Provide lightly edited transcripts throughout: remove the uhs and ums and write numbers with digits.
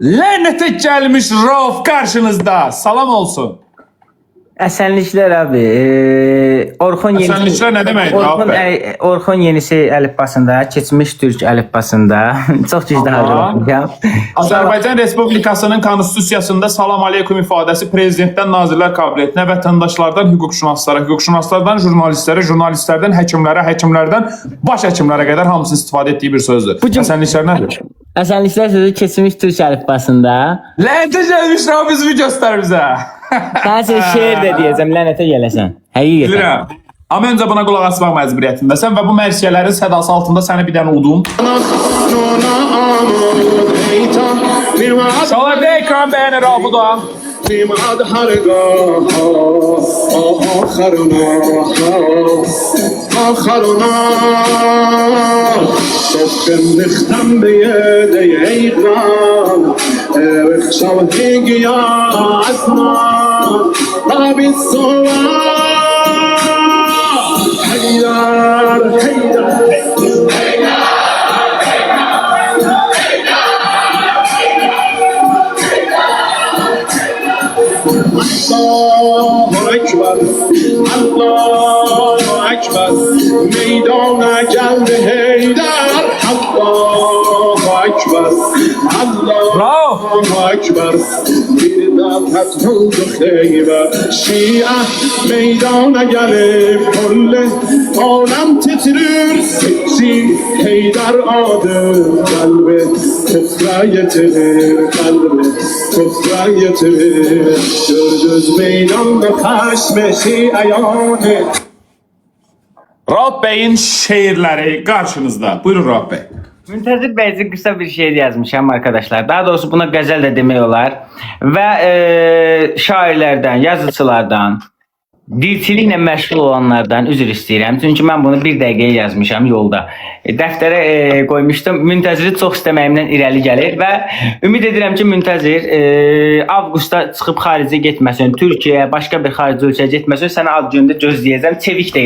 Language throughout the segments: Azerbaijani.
Lənətə gəlmiş Rauf qarşınızda. Salam olsun. Əsenliklər abi. Orxon yenisi. Əsenliklər nə demək? Orxon yenisi əlifbasında, keçmiş türk əlifbasında çox gizli hazırlamışam. Azərbaycan Respublikasının konstitusiyasında salam aleykum ifadəsi prezidentdən Nazirlər Kabinetinə, vətəndaşlardan hüquqşünaslara, hüquqşünaslardan jurnalistlərə, jurnalistlərdən həkimlərə, həkimlərdən baş həkimlərə qədər hamısını istifadə etdiyi bir sözdür. Əsenliklər nədir? Əsenliklər sözü keçmiş türk əlifbasında. Lənətə gəlmiş Rauf bizimi göstər bizə. Mən sənə şeir də deyəcəm, lənətə gələsən. Həqiqətən. Bilirəm. Amma öncə buna qulaq asmaq məcburiyyətindəsən və bu mərsiyələrin sədası altında səni bir dənə udum. Şalay bir ekran beğenir Rauf'u da. Allahu Ekber, Allahu Ekber, meydana geldi Heydar. Allahu Ekber, Allahu Ekber, bir daha fethuldu Kheyber. Şia meydana gelip kulle alem titrir. Seksi Heydar adı kalbi kufra getirir, kalbi kufra getirir. Gördüz meydanda kaşmeşi ayağını. Rauf Bey'in şeirləri qarşınızda. Buyurun Rauf Bey. Müntəzir bəycə qısa bir şeir yazmışam arkadaşlar. Daha doğrusu buna qəzəl də demək olar. Və şairlərdən, yazıçılardan, dilçiliklə məşğul olanlardan üzr istəyirəm. Çünki mən bunu bir dəqiqəyə yazmışam yolda. Dəftərə qoymuşdum. Müntəziri çox istəməyimdən irəli gəlir və ümid edirəm ki, Müntəzir avqustda çıxıb xaricə getməsin, Türkiyəyə, başqa bir xarici ölkəyə getməsin. Sənə ad gündə gözləyəcəm, çevik də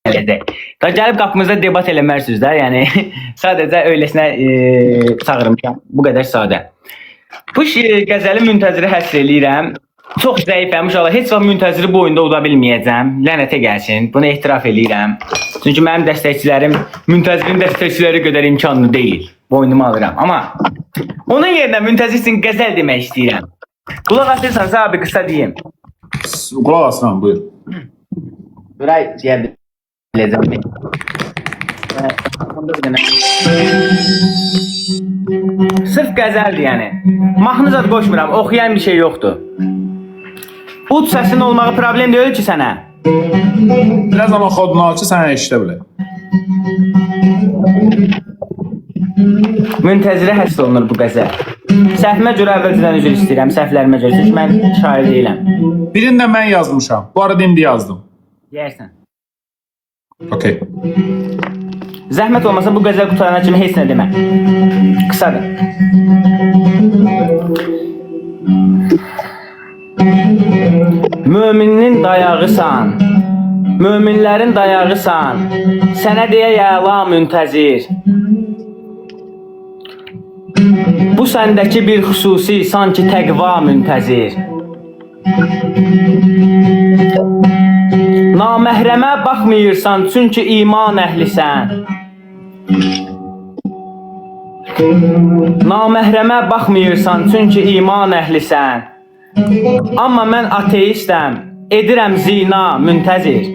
gələcək. Da gəlib qapımızda debat eləmərsiniz də, yəni sadəcə öyləsinə çağırmışam. Bu qədər sadə. Bu qəzəli Müntəziri həsr eləyirəm. Çox zəifəm, inşallah heç vaxt Müntəziri bu oyunda uda bilməyəcəm. Lənətə gəlsin. Bunu etiraf eləyirəm. Çünki mənim dəstəkçilərim Müntəzirin dəstəkçiləri qədər imkanlı deyil. Boynumu alıram. Amma onun yerinə Müntəzir üçün qəzəl demək istəyirəm. Qulaq asırsansa abi qısa deyim. Qulaq asıram, buyur. Duray deyə biləcəm. Sırf qəzəldir yəni. Mahnı zad qoşmuram, oxuyan bir şey yoxdur. Ud səsinin olmağı problem deyil ki sənə. Biraz ama xodunu al ki sənə eşidə bilər. Müntəzirə həsr olunur bu qəzəl. Səhvimə görə əvvəlcədən üzr istəyirəm, səhvlərimə görə. Çünki mən şair deyiləm. Birini də mən yazmışam. Bu arada indi yazdım. Deyərsən. Okey. Zəhmət olmasa bu qəzəl qutarana kimi heç nə demə. Qısadır. Möminin dayağısan, möminlərin dayağısan, sənə deyə yəla Müntəzir. Bu səndəki bir xüsusi, sanki təqva Müntəzir. Naməhrəmə baxmıyırsan, çünki iman əhlisən. Naməhrəmə baxmıyırsan, çünki iman əhlisən. Amma mən ateistəm, edirəm zina Müntəzir.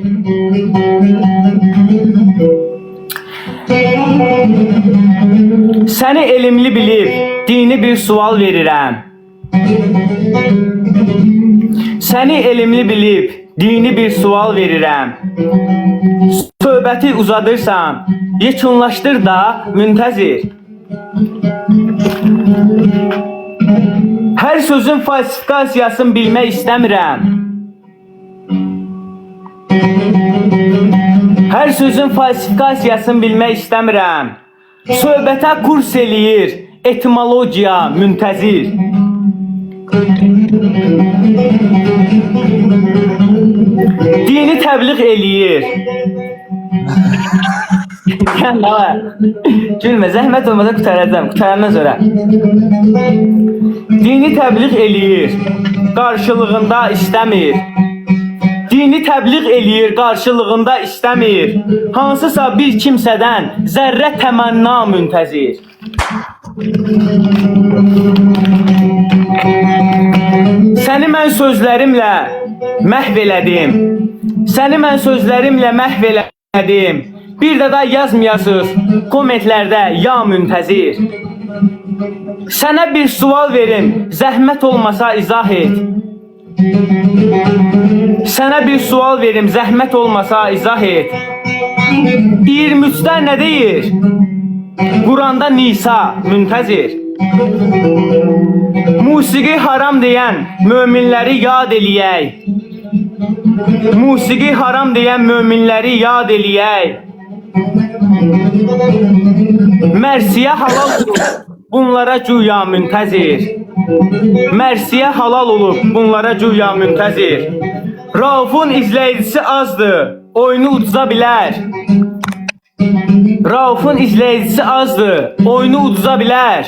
Səni elmli bilib, dini bir sual verirəm. Səni elmli bilib, dini bir sual verirəm. Söhbəti uzadırsan, yekunlaşdır da Müntəzir. Hər sözün falsifikasiyasını bilmək istəmirəm. Hər sözün falsifikasiyasını bilmək istəmirəm. Söhbətə kurs eləyir etimologiya Müntəzir. Dini təbliğ eləyir. Sən nə var? Gülmə, zəhmət olmasa qutaracağım. Qutarandan sonra. Dini təbliğ eləyir, qarşılığında istəmir. Dini təbliğ eləyir, qarşılığında istəmir. Hansısa bir kimsədən zərrə təmənna müntəzir. Səni mən sözlərimlə məhv elədim. Səni mən sözlərimlə məhv elədim. Bir də yazmayasız kommentlərdə ya müntəzir. Sənə bir sual verim, zəhmət olmasa izah et. Sənə bir sual verim, zəhmət olmasa izah et. 23-dən nə deyir? Quranda Nisa müntəzir. Musiqi haram deyən möminləri yad eləyək. Musiqi haram deyən möminləri yad eləyək. Mərsiyə halal olub, bunlara güya müntəzir. Mərsiyə halal olub, bunlara güya müntəzir. Raufun izləyicisi azdır, oyunu uduza bilər. Raufun izləyicisi azdır, oyunu uduza bilər.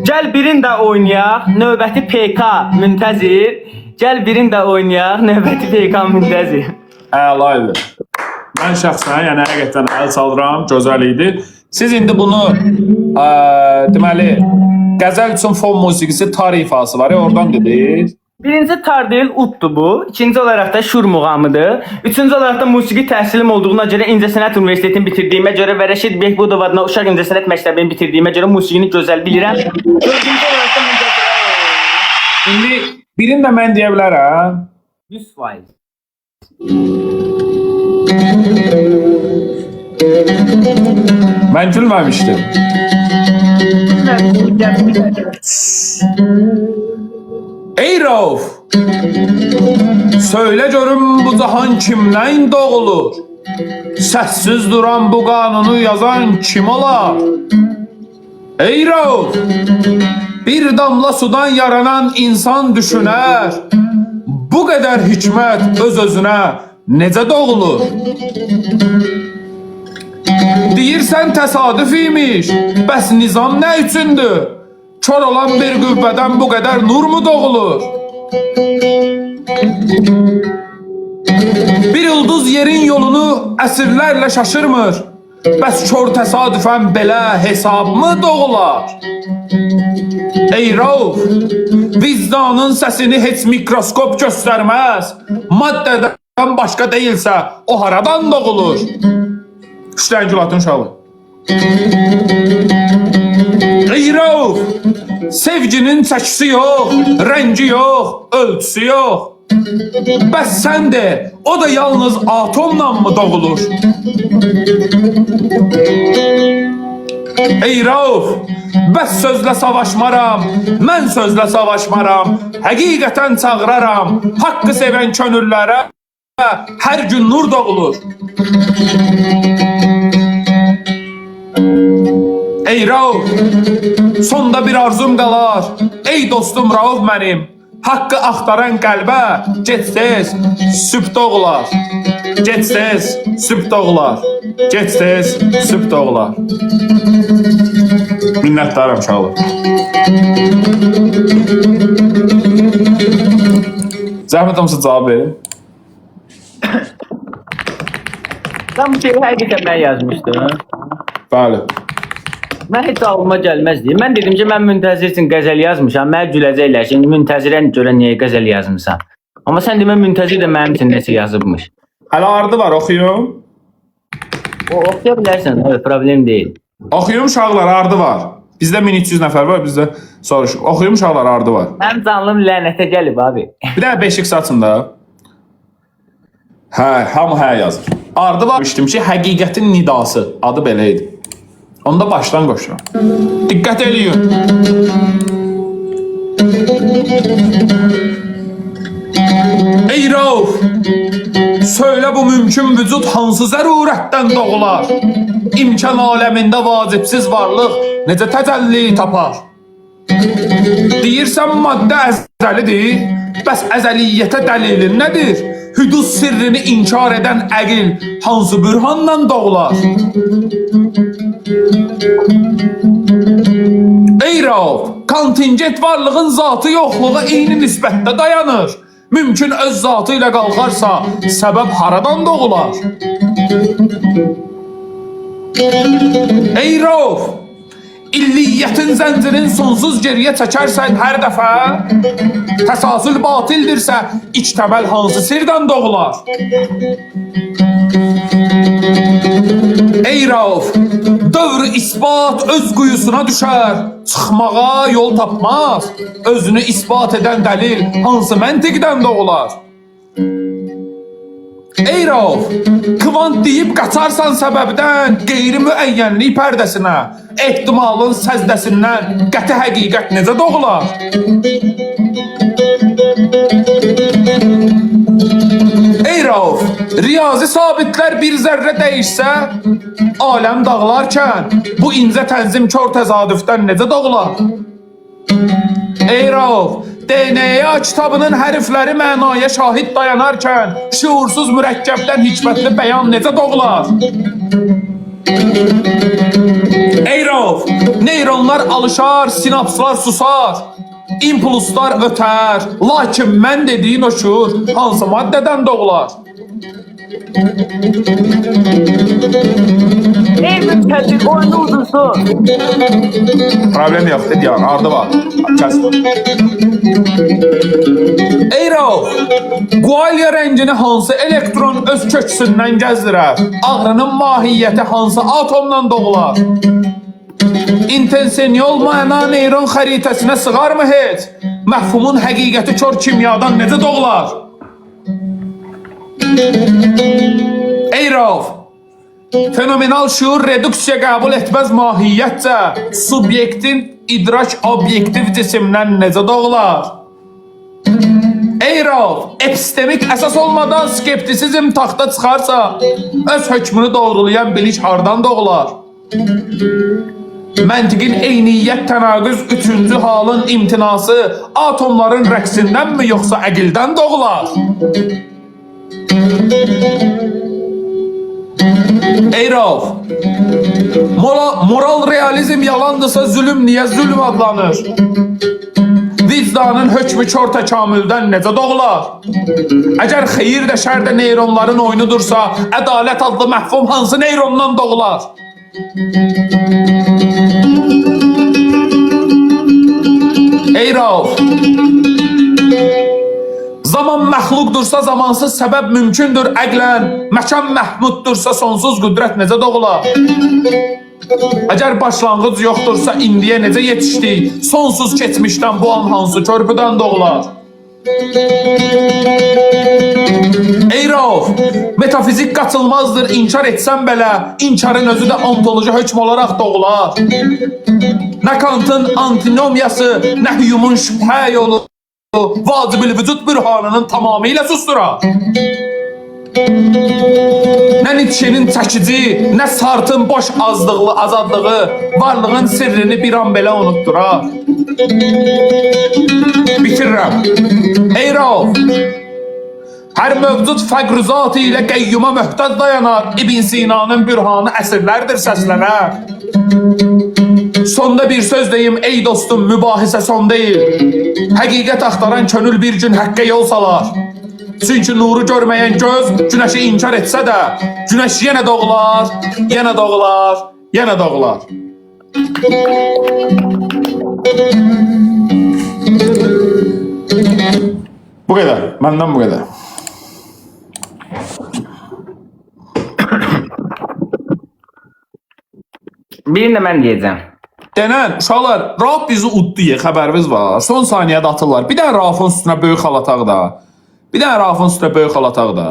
Gəl birin də oynayaq, növbəti PK müntəzir. Gəl birin də oynayaq, növbəti PK müntəzir. Əlaydı. Mən şəxsən, yəni həqiqətən əl çalıram, gözəl idi. Siz indi bunu deməli qəzəl üçün fon musiqisi tarifası var ya, oradan dediniz. Birinci tardil uddur bu. İkinci olaraq da şur muğamıdır. Üçüncü olaraq da musiqi təhsilim olduğuna görə İncəsənət Universitetini bitirdiyimə görə və Rəşid Behbudov adına Uşaq İncəsənət Məktəbini bitirdiyimə görə musiqini gözəl bilirəm. Dördüncü olaraq da müntəzir. İndi birini də mən deyə bilərəm. 100%. Mən gülməmişdim. Ey Rauf! Söylə görüm bu cahan kimdən doğulur? Səssiz duran bu qanunu yazan kim olar? Ey Rauf! Bir damla sudan yaranan insan düşünər. Bu qədər hikmət öz-özünə necə doğulur? Deyirsən təsadüf imiş, bəs nizam nə üçündür? Kör olan bir qüvvədən bu qədər nur mu doğulur? Bir ulduz yerin yolunu əsrlərlə şaşırmır. Bəs kör təsadüfən belə hesab mı doğular? Ey Rauf, vicdanın səsini heç mikroskop göstərməz. Maddədən başqa deyilsə, o haradan doğulur? Üçdən Gülatın uşağı. Ey Rauf, sevginin çəkisi yox, rəngi yox, ölçüsü yox. Bəs sən de, o da yalnız atomla mı doğulur? Ey Rauf, bəs sözlə savaşmaram, mən sözlə savaşmaram, həqiqətən çağıraram, haqqı sevən könüllərə hər gün nur doğulur. Ey Rauf, sonda bir arzum qalar, ey dostum Rauf mənim, haqqı axtaran qəlbə get-tez sübh doğular. Get-tez sübh doğular. Get-tez sübh doğular. Minnətdaram uşaqlar. Zəhmət olmasa cavab verin. Sən bu şeyi həqiqətən mən yazmışdım. Bəli. Mən heç ağlıma gəlməzdi. Mən dedim ki, mən Müntəzir üçün qəzəl yazmışam. Mən güləcəklər. Şimdi Müntəzirə görə niyə qəzəl yazmışam? Amma sən demə Müntəzir də mənim üçün nəsə yazıbmış. Hələ ardı var, oxuyum. O oxuya bilərsən, evet, problem deyil. Oxuyum uşaqlar, ardı var. Bizdə 1300 nəfər var, bizdə soruşuq. Oxuyum uşaqlar, ardı var. Mənim canlım lənətə gəlib abi. Bir dənə beşik saçın da. Hə, hamı hə yazır. Ardı var. Demişdim ki, həqiqətin nidası. Adı belə idi. Onda başdan qoşuram. Diqqət eləyin. Ey Rauf, söylə bu mümkün vücud hansı zərurətdən doğular? İmkan aləmində vacibsiz varlıq necə təcəlli tapar? Deyirsən maddə əzəlidir, bəs əzəliyyətə dəlilin nədir? hüdud sirrini inkar eden əqil hansı bürhanla doğular? Ey Rauf, kontingent varlığın zatı yoxluğa eyni nisbətdə dayanır. Mümkün öz zatı ilə qalxarsa, səbəb haradan doğular? Ey Rauf, illiyyətin zəncirin sonsuz geriyə çəkərsən hər dəfə, təsasül batildirsə, iç təməl hansı sirdən doğular? Ey Rauf, dövr isbat öz quyusuna düşər, çıxmağa yol tapmaz, özünü isbat edən dəlil hansı məntiqdən doğular? Ey Rauf, kvant deyib qaçarsan səbəbdən qeyri müəyyənlik pərdəsinə, ehtimalın səzdəsindən qəti həqiqət necə doğular? Ey Rauf, riyazi sabitlər bir zərrə dəyişsə, aləm dağılarkən bu incə tənzim kör təsadüfdən necə doğular? Ey Rauf, DNA kitabının hərfləri mənaya şahid dayanarkən şuursuz mürəkkəbdən hikmətli bəyan necə doğular? Ey Rauf, neyronlar alışar, sinapslar susar, impulslar ötər, lakin mən dediyin o şuur hansı maddədən doğular? Ey mültəci, boynu uzunsun. Problem yoxdur, diyan, ardı var. Kəs. Ey Rauf, qualya rəngini hansı elektron öz köksündən gəzdirər? Ağrının mahiyyəti hansı atomdan doğular? İntensiyon məna neyron xəritəsinə sığarmı heç? Məhfumun həqiqəti kör kimyadan necə doğular? Ey Rauf, fenomenal şuur reduksiya qəbul etməz mahiyyətcə, subyektin idrak obyektiv cisimdən necə doğular? Ey Rauf, epistemik əsas olmadan skeptisizm taxta çıxarsa, öz hökmünü doğrulayan biliş hardan doğular? Məntiqin eyniyyət tənaqüz üçüncü halın imtinası atomların rəqsindənmi yoxsa əqildən doğular? Ey Rauf, moral realizm yalandırsa zülüm niyə zülüm adlanır? Vicdanın hökmü kör təkamüldən necə doğular? Əgər xeyir də şər də neyronların oyunudursa, ədalət adlı məhfum hansı neyrondan doğular? Ey Rauf, zaman məxluqdursa zamansız səbəb mümkündür əqlən, məkan məhmuddursa sonsuz qüdrət necə doğular? Əgər başlanğıc yoxdursa indiyə necə yetişdik, sonsuz keçmişdən bu an hansı körpüdən doğular? Ey Rauf, metafizik qaçılmazdır, inkar etsən belə, inkarın özü də ontoloji hökm olaraq doğular. Nə Kantın antinomiyası, nə Hume'un şübhə yolu, vacib-ül vücud bürhanının tamamilə susturar. Nə Nietzsche'nin çəkici, nə Sartın boş azadlığı varlığın sirrini bir an belə unutdurar. Bitirirəm. Ey Rauf, hər mövcud fəqrüzatı ilə qəyyuma möhtac dayanar, İbn Sina'nın bürhanı əsrlərdir səslənər. Sonda bir söz deyim ey dostum, mübahisə son deyil. Həqiqət axtaran könül bir gün həqqə yol salar. Çünki nuru görməyən göz günəşi inkar etsə də, günəş yenə doğular, yenə doğular, yenə doğular. Bu qədər, məndən bu qədər. Birini də mən deyəcəm. Denən, uşaqlar, Rauf bizi uddu, xəbəriniz var. Son saniyədə atırlar. Bir dənə Raufun üstünə böyük xal ataq da. Bir dənə Raufun üstünə böyük xal ataq da.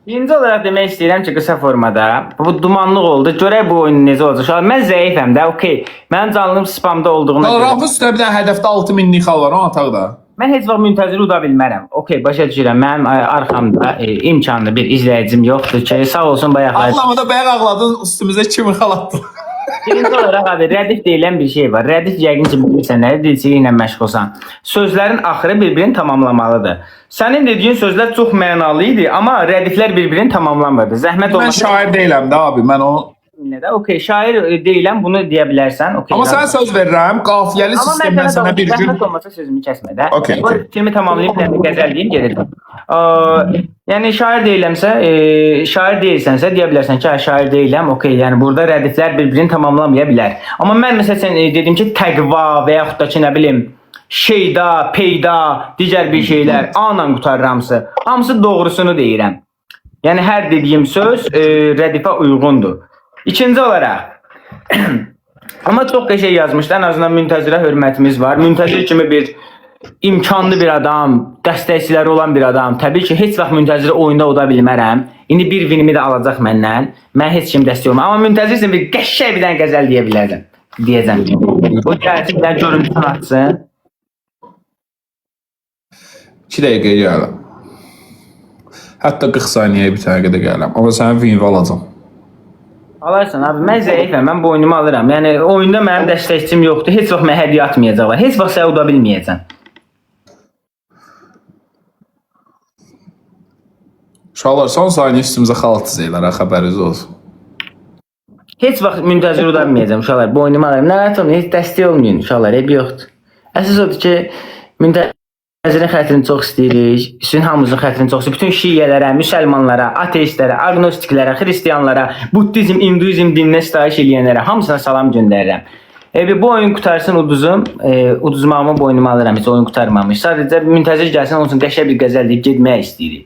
Birinci olaraq demək istəyirəm ki, qısa formada bu dumanlıq oldu. Görək bu oyun necə olacaq. Uşaqlar, mən zəifəm də, okey. Mənim canlım spamda olduğuna görə. Raufun üstünə bir dənə hədəfdə 6000'lik xal var, onu ataq da. Mən heç vaxt müntəzir uda bilmərəm. Okey, başa düşürəm. Mənim arxamda imkanlı bir izləyicim yoxdur ki, sağ olsun bayaqlar. Ağlamada bayaq ağladın, üstümüzə kimi xal atdın. Birinci olaraq abi rədif deyilən bir şey var. Rədif yəqin ki bilirsən nədir, dilçilik ilə məşğulsan. Sözlərin axırı bir-birini tamamlamalıdır. Sənin dediyin sözlər çox mənalı idi, amma rədiflər bir-birini tamamlamırdı. Zəhmət Mən olmasa şair deyiləm də abi, mən o... də okey, şair deyiləm, bunu deyə bilərsən. Okay, Amma sənə söz verirəm, qafiyəli amma sistemdən sənə bir gün... zəhmət olmasa sözümü kəsmə də. Okey. Bu filmi tamamlayıb nə bir qəzəl deyim gedirəm. Yəni şair deyiləmsə, şair deyilsənsə deyə bilərsən ki, şair deyiləm, okey. Yəni burada rədiflər bir-birini tamamlamaya bilər. Amma mən məsələn dedim ki, təqva və yaxud da ki, nə bilim, şeyda, peyda, digər bir şeylər anla qurtarır hamısı. Hamısı doğrusunu deyirəm. Yəni hər dediyim söz rədifə uyğundur. İkinci olaraq amma çox qəşəng yazmışlar. En azından Müntəzirə hörmətimiz var. Müntəzir kimi bir imkanlı bir adam, dəstəkçiləri olan bir adam. Təbii ki, heç vaxt Müntəziri oyunda oda bilmərəm. İndi bir vinimi də alacaq məndən. Mən heç kim dəstək olmam. Amma Müntəzir üçün bir qəşəng bir dənə qəzəl deyə bilərdim. Deyəcəm. O gəlsin, görüntüsünü açsın. 2 dəqiqəyə gələm. Hətta 40 saniyəyə bir tənə qədər gələm. Amma sənin vinimi alacam. Alarsan abi, mən zəifəm, mən boynumu alıram. Yəni oyunda mənim dəstəkçim yoxdur. Heç vaxt mənə hədiyyə atmayacaqlar. Heç vaxt sən uda bilməyəcəm. Uşaqlar, son saniyə üstümüzə xalat deyirlər, xəbəriniz olsun. Heç vaxt Müntəzir uda bilməyəcəm uşaqlar. Boynumu alıram. Narahat olmayın, heç dəstək olmayın uşaqlar, hep yoxdur. Əsas odur ki, Müntəzirin xətrini çox istəyirik. Sizin hamımızın xətrini çox istəyirik. Bütün şiiyələrə, müsəlmanlara, ateistlərə, agnostiklərə, xristiyanlara, buddizm, hinduizm dininə sitayiş eləyənlərə hamısına salam göndərirəm. Bu oyun qutarsın uduzum. Uduzmağımı boynuma alıram. Heç oyun qutarmamış. Sadəcə Müntəzir gəlsin, onun üçün qəşəng bir qəzəl deyib getmək istəyirik.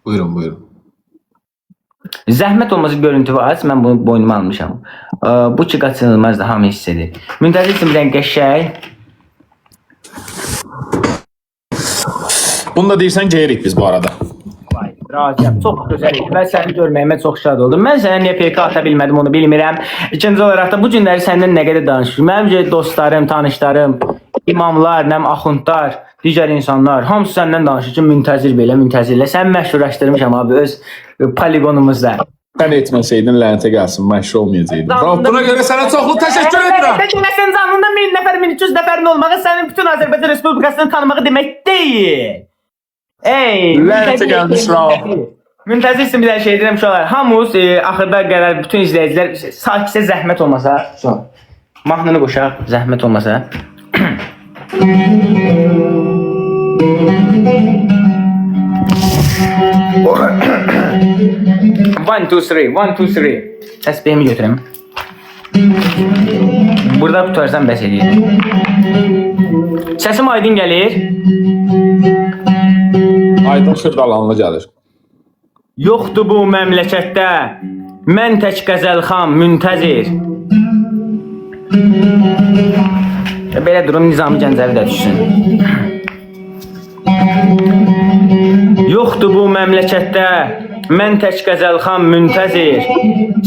Buyurun, buyurun. Zəhmət olmasa görüntü var, mən bunu boynuma almışam. Bu ki qaçınılmaz da hamı hiss edir. Müntəzir üçün bir dənə qəşəng. Bunu da deyirsən geyirik biz bu arada. Razıyam, çox gözəl idi. Mən səni görməyimə çox şad oldum. Mən sənə niyə PK ata bilmədim onu bilmirəm. İkinci olaraq da bu günləri səndən nə qədər danışır. Mənim dostlarım, tanışlarım, imamlar, nəm axundlar, digər insanlar hamısı səndən danışır ki, Müntəzir belə, Müntəzirlə. Sən məşhurlaşdırmışam abi öz poligonumuzda. Sən etməsəydin lənətə gəlsin, məşhur olmayacaqdın. Buna görə sənə çoxlu təşəkkür edirəm. Təşəkkür canında 1000 nəfər, 1300 nəfərin olmağı sənin bütün Azərbaycan Respublikasını tanımağı demək deyil. Ey, lənətə gəlmiş Rauf. Müntəzirsin bir dənə şey deyirəm uşaqlar. Hamımız axırda qərar bütün izləyicilər sakitcə zəhmət olmasa, mahnını qoşaq, zəhmət olmasa. 1 2 3 1 2 3 təsbihimi götürəm. Burada tutarsan bəs eləyir. Səsim aydın gəlir. Aydın Xırdalanlı gəlir. Yoxdur bu məmləkətdə mən tək qəzəlxan Müntəzir. Belə durum Nizami Gəncəvi də düşsün. Yoxdur bu məmləkətdə mən tək qəzəlxan Müntəzir.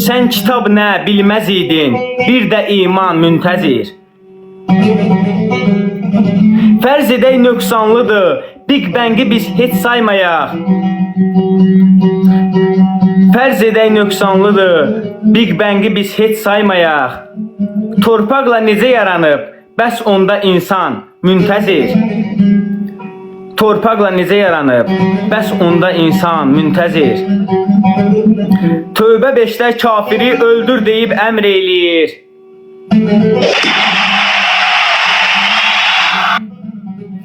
Sən kitab nə bilməz idin, bir də iman Müntəzir. Fərz edək nöqsanlıdır, Big Bang'i biz heç saymayaq. Fərz edək nöqsanlıdır, Big Bang'i biz heç saymayaq. Torpaqla necə yaranıb, bəs onda insan Müntəzir. Torpaqla necə yaranıb, bəs onda insan Müntəzir. Tövbə 5'də kafiri öldür deyib əmr eləyir.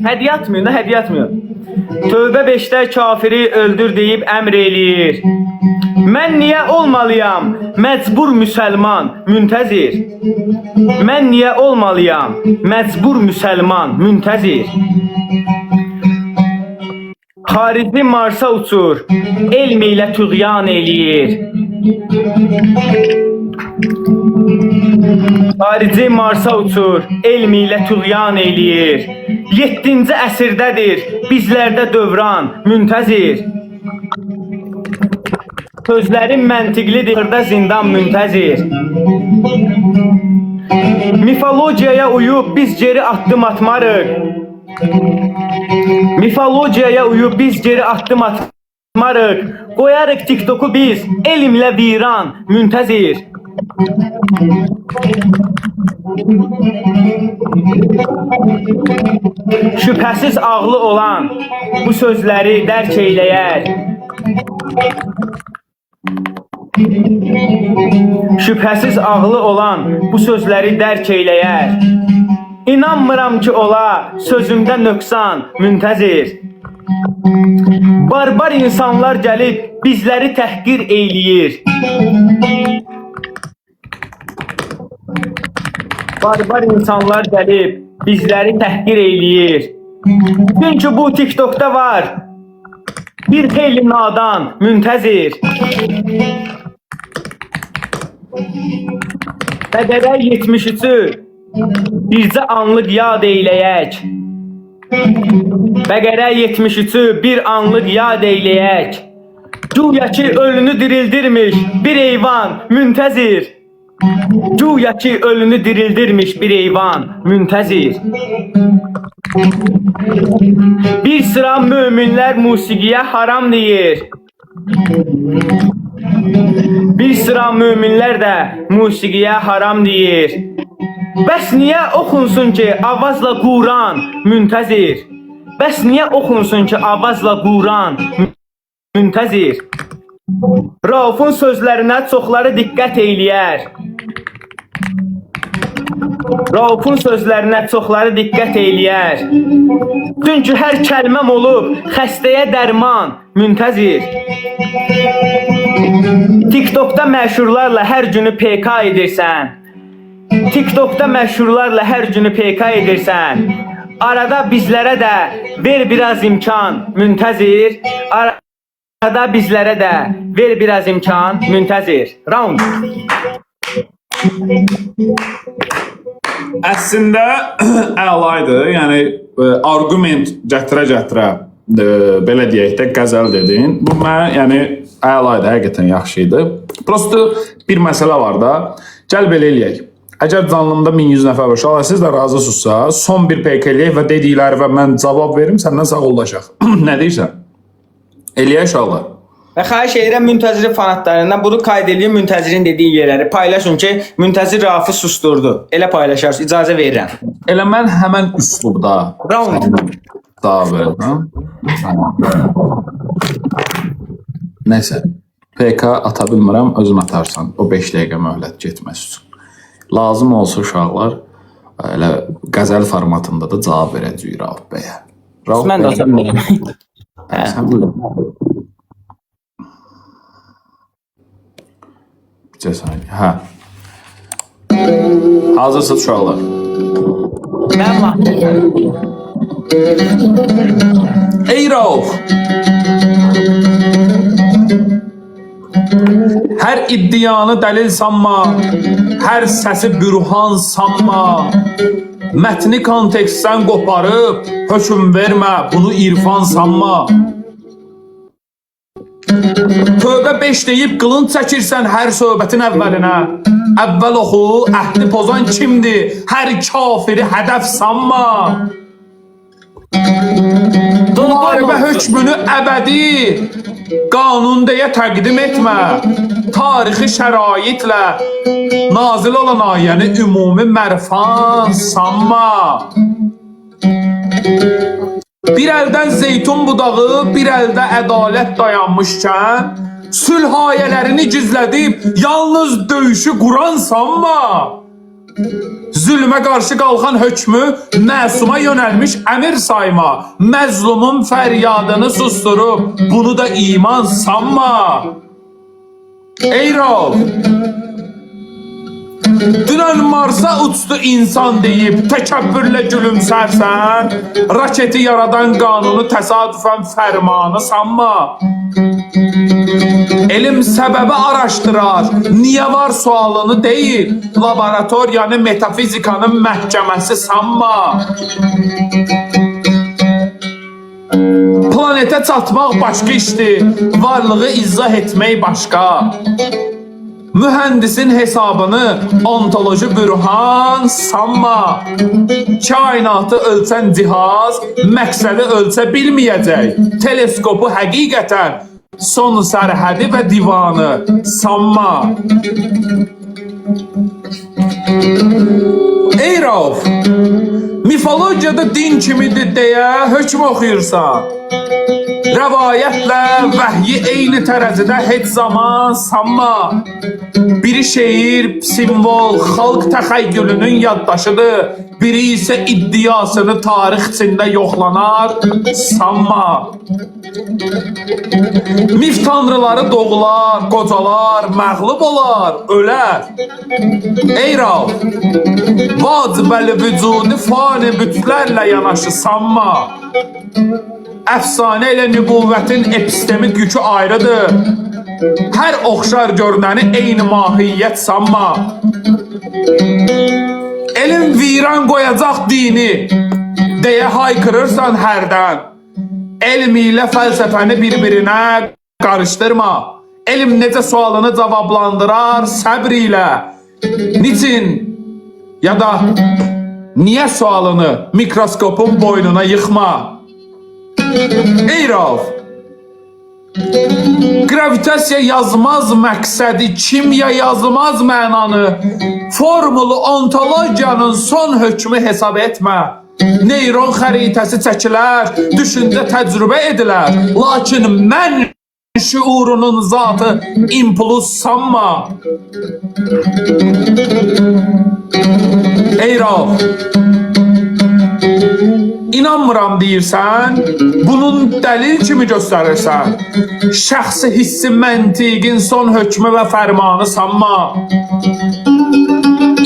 Hədiyyə atmıyor da, hədiyyə atmıyor. Tövbə 5'də kafiri öldür deyib əmr eləyir. Mən niyə olmalıyam məcbur müsəlman Müntəzir? Mən niyə olmalıyam məcbur müsəlman Müntəzir? Xarici Marsa uçur, elm ilə tüğyan eləyir. Xarici Marsa uçur, elm ilə tüğyan eləyir. 7-ci əsrdədir bizlərdə dövran Müntəzir. Sözlərim məntiqlidir, xırda zindan Müntəzir. Mifologiyaya uyub biz geri addım atmarıq. Mifologiyaya uyub biz geri addım atmarıq. Qoyarıq TikTok'u biz elmlə viran Müntəzir. Şübhəsiz ağlı olan bu sözləri dərk eyləyər. Şübhəsiz ağlı olan bu sözləri dərk eyləyər. İnanmıram ki ola sözümdə nöqsan müntəzir. Barbar insanlar gəlib bizləri təhqir eyləyir. Barbar insanlar gəlib bizləri təhqir eyləyir. Çünki bu TikTokda var bir xeyli nadan müntəzir. Bədərək 73-ü bircə anlıq yad eyləyək. Bəqərə 73-ü bir anlıq yad eyləyək. Güya ki ölünü dirildirmiş bir eyvan müntəzir. Güya ki ölünü dirildirmiş bir eyvan müntəzir. Bir sıra möminlər musiqiyə haram deyir. Bir sıra möminlər də musiqiyə haram deyir. Bəs niyə oxunsun ki avazla Quran müntəzir? Bəs niyə oxunsun ki avazla Quran müntəzir? Raufun sözlərinə çoxları diqqət eyləyər. Raufun sözlərinə çoxları diqqət eyləyər. Çünki hər kəlməm olub xəstəyə dərman müntəzir. TikTokda məşhurlarla hər günü PK edirsən. TikTokda məşhurlarla hər günü PK edirsən. Arada bizlərə də ver biraz imkan müntəzir. Arada bizlərə də ver biraz imkan müntəzir. Round. Əslində əlaydı. Yəni arqument gətirə-gətirə belə deyək də qəzəl dedin. Bu mənə yəni əlaydı, həqiqətən yaxşı idi. Prosto bir məsələ var da. Gəl belə eləyək. Əgər canlımda 1100 nəfər var, şahla siz də razısınızsa, son bir PK eləyək və dedikləri və mən cavab verim, səndən sağollaşaq. Nə deyirsən? Eləyək şahla. Və xahiş edirəm Müntəzirin fanatlarından bunu qayd edin, Müntəzirin dediyi yerləri paylaşın ki, Müntəzir Rafı susturdu. Elə paylaşarsınız, icazə verirəm. Elə mən həmən üslubda. Round. Daha belə. Nəysə, PK ata bilmirəm, özün atarsan. O 5 dəqiqə möhlət getməsi üçün. Lazım olsa uşaqlar elə qəzəl formatında da cavab verəcəyik Rauf bəyə. Mən də atam deyim. Sən buyurun. Bir saniyə. Hə. Hazırsınız uşaqlar. Mən vaxtım. Ey Rauf! Hər iddianı dəlil sanma, hər səsi bürhan sanma. Mətni kontekstdən qoparıb, hökm vermə, bunu irfan sanma. Tövbə 5 deyib qılınc çəkirsən hər söhbətin əvvəlinə. Əvvəl oxu, əhdi pozan kimdir? Hər kafiri hədəf sanma. Müharibə hökmünü əbədi qanun deyə təqdim etmə. Tarixi şəraitlə nazil olan ayəni ümumi mərfan sanma. Bir əldən zeytun budağı, bir əldə ədalət dayanmışkən, sülh ayələrini gizlədib yalnız döyüşü quran sanma. Zülmə qarşı qalxan hökmü məsuma yönəlmiş əmir sayma. Məzlumun fəryadını susturub bunu da iman sanma. Ey Rauf! Dünən Marsa uçdu insan deyib təkəbbürlə gülümsərsən, raketi yaradan qanunu təsadüfən fərmanı sanma. Elm səbəbi araşdırar, niyə var sualını deyil, laboratoriyanı metafizikanın məhkəməsi sanma. Planetə çatmaq başqa işdir, varlığı izah etmək başqa. Mühəndisin hesabını ontoloji bürhan sanma. Kainatı ölçən cihaz məqsədi ölçə bilməyəcək. Teleskopu həqiqətən son sərhədi və divanı sanma. Ey Rauf, mifologiyada din kimidir deyə hökm oxuyursan. Rəvayətlə vəhyi eyni tərəzidə heç zaman sanma. Biri şeir, simvol, xalq təxəyyülünün yaddaşıdır. Biri isə iddiasını tarix içində yoxlanar, sanma. Mif tanrıları doğular, qocalar, məğlub olar, ölər. Ey Rauf, vacibəli vücudu fani bütlərlə yanaşı sanma. Əfsanə ilə nübüvvətin epistemik yükü ayrıdır. Hər oxşar görünəni eyni mahiyyət sanma. Elm viran qoyacaq dini deyə haykırırsan hərdən. Elm ilə fəlsəfəni bir-birinə qarışdırma. Elm necə sualını cavablandırar səbr ilə. Niçin ya da niyə sualını mikroskopun boynuna yıxma. Ey Rauf, gravitasiya yazmaz məqsədi, kimya yazmaz mənanı, formulu ontologiyanın son hökmü hesab etmə. Neyron xəritəsi çəkilər, düşüncə təcrübə edilər, lakin mən şuurunun zatı impuls sanma. Ey Rauf, İnanmıram deyirsən, bunun dəlil kimi göstərirsən. Şəxsi hissi məntiqin son hökmü və fərmanı sanma.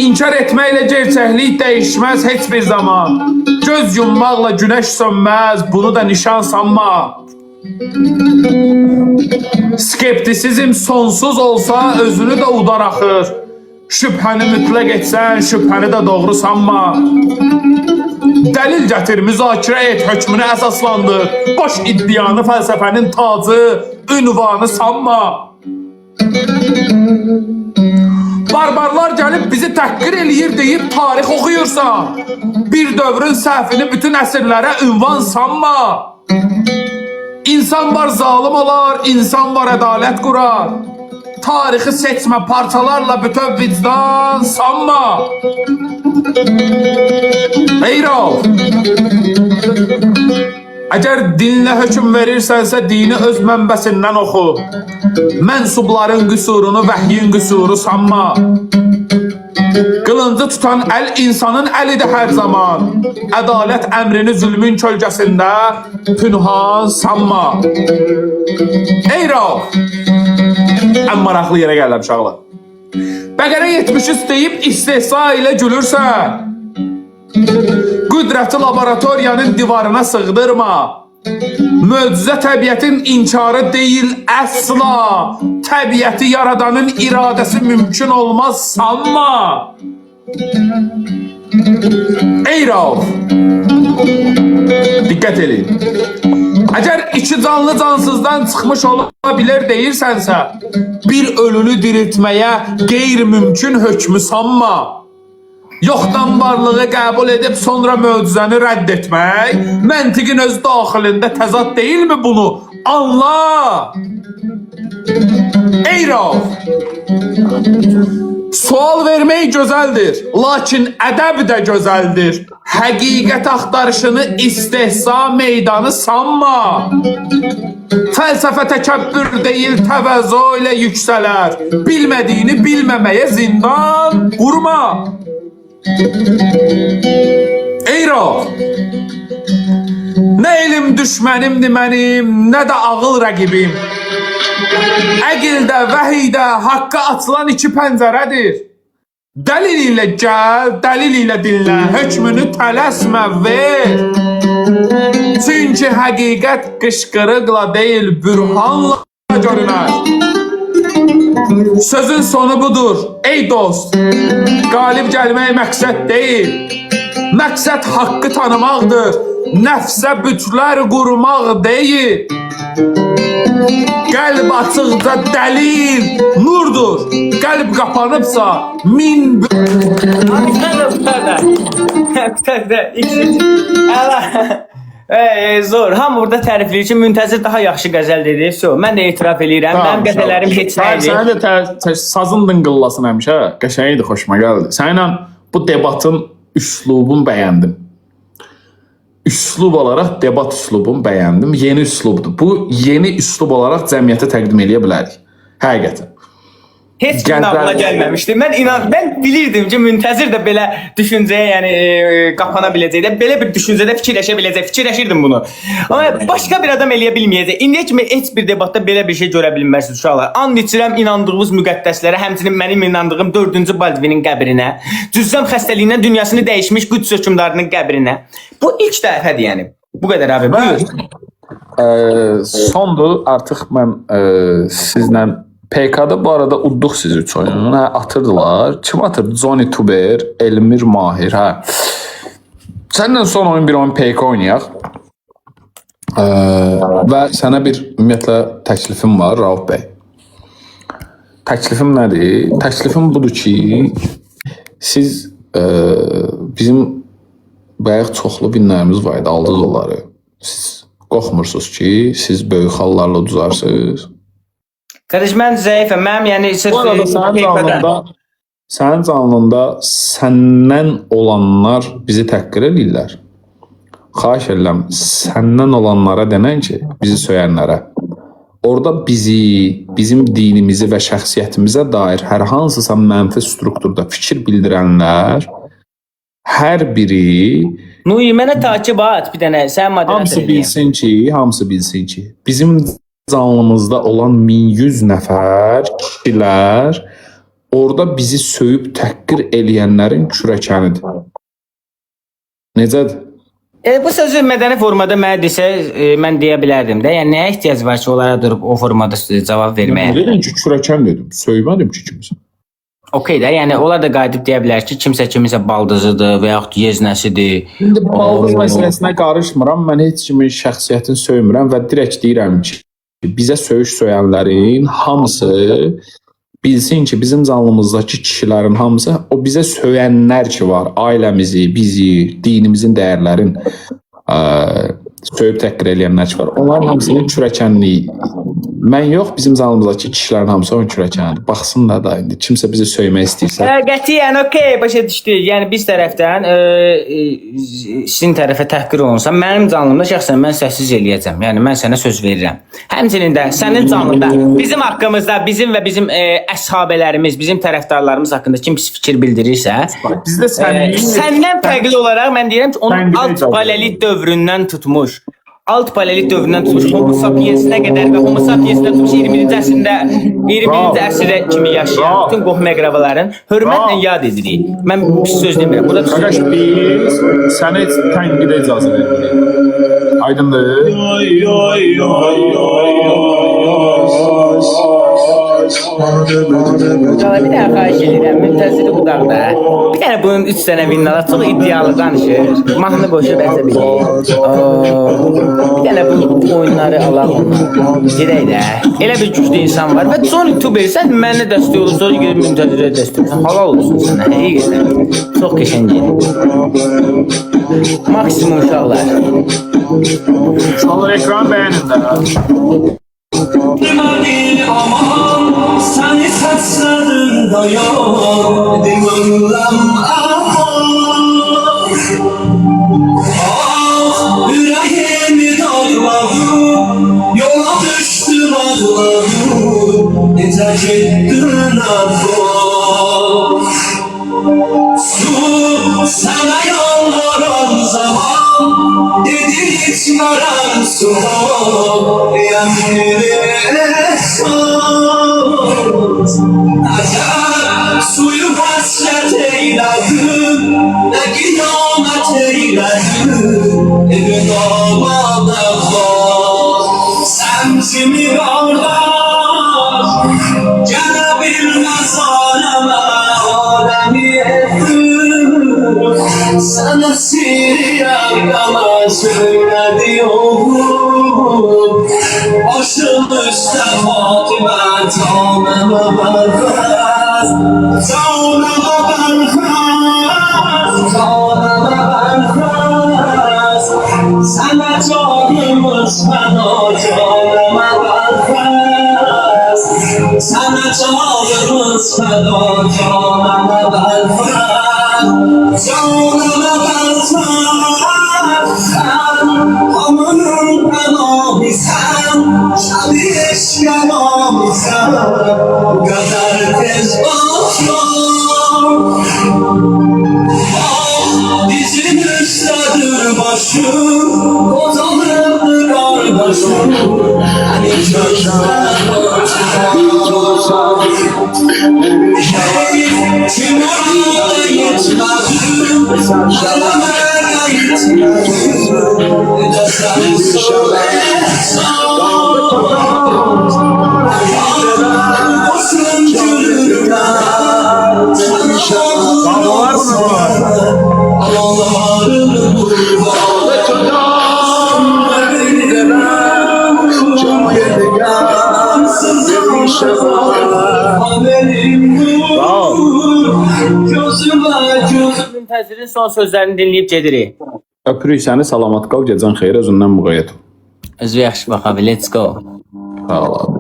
İnkar etməklə gerçəklik dəyişməz heç bir zaman. Göz yummaqla günəş sönməz, bunu da nişan sanma. Skeptisizm sonsuz olsa özünü də udar axır. Şübhəni mütləq etsən, şübhəni də doğru sanma. Dəlil gətir, müzakirə et, hökmünü əsaslandır. Boş iddianı fəlsəfənin tacı, ünvanı sanma. Barbarlar gəlib bizi təhqir eləyir deyib tarix oxuyursan. Bir dövrün səhvini bütün əsrlərə ünvan sanma. İnsan var zalim olar, insan var ədalət qurar. Tarixi seçmə parçalarla bütöv vicdan sanma. Ey Rauf, əgər dinlə hökm verirsənsə dini öz mənbəsindən oxu. Mənsubların qüsurunu vəhyin qüsuru sanma. Qılıncı tutan əl insanın əlidir hər zaman. Ədalət əmrini zülmün kölgəsində pünhan sanma. Ey Rauf, ən maraqlı yerə gələm uşaqlar. Bəqərə 73 deyib istehza ilə gülürsən. Qüdrəti laboratoriyanın divarına sığdırma. Möcüzə təbiətin inkarı deyil əsla. Təbiəti yaradanın iradəsi mümkün olmaz sanma. Ey Rauf, diqqət edin. Əgər iki canlı cansızdan çıxmış ola bilər deyirsənsə, bir ölünü diriltməyə qeyri-mümkün hökmü sanma. Yoxdan varlığı qəbul edib sonra möcüzəni rədd etmək, məntiqin öz daxilində təzad deyilmi bunu? Anla! Ey Rauf! Sual vermək gözəldir, lakin ədəb də gözəldir. Həqiqət axtarışını istehza meydanı sanma. Fəlsəfə təkəbbür deyil, təvəzzü ilə yüksələr. Bilmədiyini bilməməyə zindan qurma. Ey Rauf! Nə elm düşmənimdir mənim, nə də ağıl rəqibim. Əqildə, vəhiydə haqqa açılan iki pəncərədir. Dəlil ilə gəl, dəlil ilə dinlə, hökmünü tələsmə ver. Çünki həqiqət qışqırıqla deyil, bürhanla görünər. Sözün sonu budur, ey dost. Qalib gəlmək məqsəd deyil. Məqsəd haqqı tanımaqdır. Nəfsə bütlər qurmaq deyil. Qəlb açıqca dəlil nurdur. Qəlb qapanıbsa min... Qutaqda. İkinci. Əla. Zor. Ham burada tərifləyir ki, Müntəzir daha yaxşı qəzəl dedi. So, mən də etiraf eləyirəm. Mənim qəzəllərim heç nə idi. Sənə də sazın dıngıllasın həmişə. Qəşəng idi, xoşuma gəldi. Səninlə bu debatın üslubunu bəyəndim. Üslub olaraq debat üslubunu bəyəndim. Yeni üslubdur. Bu yeni üslub olaraq cəmiyyətə təqdim edə bilərik. Həqiqətən. Heç kimin ağlına gəlməmişdi. Mən bilirdim ki, Müntəzir də belə düşüncəyə, yəni qapana biləcək. Belə bir düşüncədə fikirləşə biləcək. Fikirləşirdim bunu. Amma başqa bir adam eləyə bilməyəcək. İndiyə kimi heç bir debatda belə bir şey görə bilməzsiniz uşaqlar. And içirəm inandığınız müqəddəslərə, həmçinin mənim inandığım 4-cü Baldvinin qəbrinə, cüzzam xəstəliyindən dünyasını dəyişmiş Qüds hökmdarının qəbrinə. Bu ilk dəfədir, yəni. Bu qədər abi. Sondur. Artıq mən sizlə PK'da bu arada udduq siz 3 oyununu. Atırdılar. Kim atırdı? Johnny Tuber, Elmir Mahir. Səndən son oyun bir oyun PK oynayaq. Və sənə bir ümumiyyətlə təklifim var, Rauf bəy. Təklifim nədir? Təklifim budur ki, siz bizim bayaq çoxlu binlərimiz var idi, aldınız onları. Siz qorxmursunuz ki, siz böyük xallarla uduzarsınız. Qardaş, mən zəifəm. Mənim, yəni, sənin canlında səndən olanlar bizi təhqir edirlər. Xahiş edirəm, səndən olanlara denən ki, bizi söyənlərə. Orada bizi, bizim dinimizi və şəxsiyyətimizə dair hər hansısa mənfi strukturda fikir bildirənlər, hər biri... Nui, mənə takib at bir dənə, sən moderatör edəyəm. Hamısı bilsin ki, bizim canlımızda olan 1100 nəfər kişilər orada bizi söyüb təhqir eləyənlərin kürəkənidir. Necədir? Bu sözü mədəni formada mənə desə, mən deyə bilərdim də. Yəni, nəyə ehtiyac var ki, onlara durub o formada cavab verməyə? Dedim ki, kürəkən dedim. Söymədim ki, kimsə. Okey də, yəni onlar da qayıdıb deyə bilər ki, kimsə kiminsə baldızıdır və yaxud yeznəsidir. İndi baldız məsələsinə qarışmıram. Mən heç kimin şəxsiyyətini söymürəm və direkt deyirəm ki, bizə söyüş söyənlərin hamısı bilsin ki, bizim canlımızdakı kişilərin hamısı o bizə söyənlər ki var, ailəmizi, bizi, dinimizin dəyərlərin söyüb təhqir eləyənlər ki var. Onların hamısının kürəkənliyi. Mən yox, bizim canlımızdakı kişilərin hamısı onun kürəkənidir. Baxsınlar da indi. Kimsə bizi söymək istəyirsə. Qətiyyən, okey, başa düşdük. Yəni biz tərəfdən sizin tərəfə təhqir olunsa, mənim canlımda şəxsən mən səssiz eləyəcəm. Yəni mən sənə söz verirəm. Həmçinin də sənin canlında bizim haqqımızda, bizim və bizim əshabələrimiz, bizim tərəfdarlarımız haqqında kim pis fikir bildirirsə, bizdə səndən fərqli olaraq mən deyirəm ki, onun alt paleolit dövründən tutmuş. Alt paleolit dövründən tutmuş Homo sapiensinə qədər və Homo sapiensinə tutmuş 20-ci əsrə kimi yaşayan bütün qohum əqrabaların hörmətlə yad edirik. Mən bir söz demirəm. Qardaş, biz sənə heç tənqidə icazə vermirik. Aydındır? Bir dənə xahiş edirəm, Müntəziri budaqda. Bir dənə bunun 3 dənə vinnalar çox iddialı danışır. Mahnı qoşub əsəbilir. Bir dənə bu oyunları alaq ondan. Gedək də. Elə bir güclü insan var. Və son YouTuber sən mənə dəstək olur, sonra görüb Müntəzirə dəstək olursan. Halal olsun sənə. Həqiqətən. Çox qəşəng gedir. Maksimum uşaqlar. Uşaqlar ekran bəyənin də. Aman səni saçladın da yok Demirəm Ürəyimi dağladım Yola düşdüm ağladım Necə getdin ağladım Su sənə yalvaran zaman Dedi içmərəm su Yəmini Acab suyu hasret eyledim Ne kıyamet eyledim Evin olmadı Sen kimi kardeş Gelebilmez aleme Alemi ettim Sana siriyem Ama söyledi oğlum Başım üstte Fatıma Canıma berfez Canıma berfez Canıma berfez Sana fəda canıma bəlfəz Sənə canımız fəda canıma bəlfəz Canıma bəlfəz Hamının pənahı sən Şəbi eşqə namı sən Bu qədər tez başla Bizim üstədir başım Qozanırdır qardaşım Hani gözlər Kim orada yetmədim Ələmərə yetmədim Edəsən söyləsən Olsun gülürlər Ağlarım Müntəzirin son sözlərini dinləyib gedirik. Öpürük səni, salamat qal, gecən xeyir, özündən müğayyət ol. Özü yaxşı bax abi, let's go. Sağ ol abi.